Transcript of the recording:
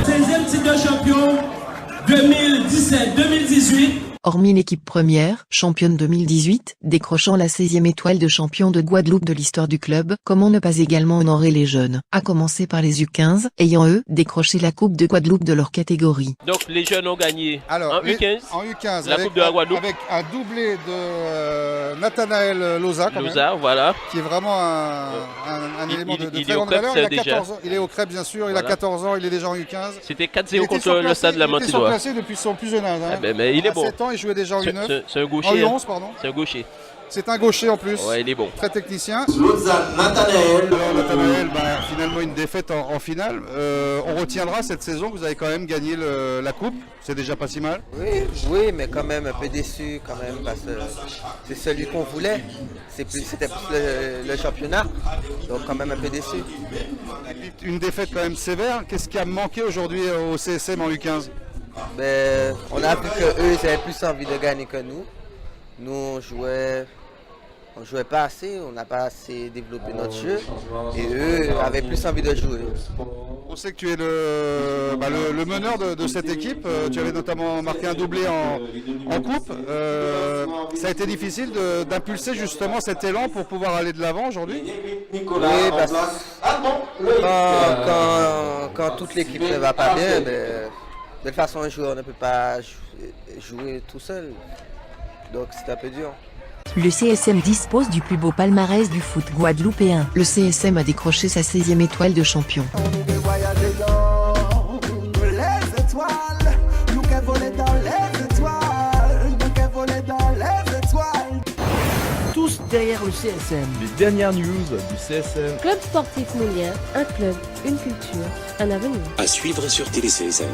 16e titre de champion 2017-2018. Hormis l'équipe première, championne 2018, décrochant la 16e étoile de champion de Guadeloupe de l'histoire du club, comment ne pas également honorer les jeunes, à commencer par les U15, ayant eux, décroché la Coupe de Guadeloupe de leur catégorie. Donc les jeunes ont gagné alors, en U15 la Coupe de la Guadeloupe. Avec un doublé de Nathanaël Loza, voilà. Qui est vraiment un élément de très grande valeur. Il a 14 ans, il est au Crêpe bien sûr, voilà. Il a 14 ans, il est déjà en U15. C'était 4-0 contre le Stade de la Mantinois. Il était surclassé depuis son plus jeune âge. Mais il est bon. 7 ans, il jouait déjà en U9. C'est un gaucher. En U11, pardon. C'est un gaucher. C'est un gaucher en plus. Ouais, il est bon. Très technicien. Nathanaël. Alors Nathanaël, finalement une défaite en finale. On retiendra cette saison que vous avez quand même gagné la coupe. C'est déjà pas si mal. Oui, mais quand même un peu déçu quand même parce que c'est celui qu'on voulait. C'était plus le championnat. Donc quand même un peu déçu. Une défaite quand même sévère. Qu'est-ce qui a manqué aujourd'hui au CSM en U15? On a vu qu'eux ils avaient plus envie de gagner que nous. Nous on jouait pas assez, on n'a pas assez développé notre jeu et eux avaient plus envie de jouer. On sait que tu es le meneur de cette équipe, tu avais notamment marqué un doublé en coupe. Ça a été difficile d'impulser justement cet élan pour pouvoir aller de l'avant aujourd'hui? Oui, parce que quand toute l'équipe ne va pas bien, de toute façon un joueur ne peut pas jouer tout seul, donc c'est un peu dur. Le CSM dispose du plus beau palmarès du foot guadeloupéen. Le CSM a décroché sa 16e étoile de champion. Tous derrière le CSM. Les dernières news du CSM. Club sportif Moulien, un club, une culture, un avenir. À suivre sur Télé CSM.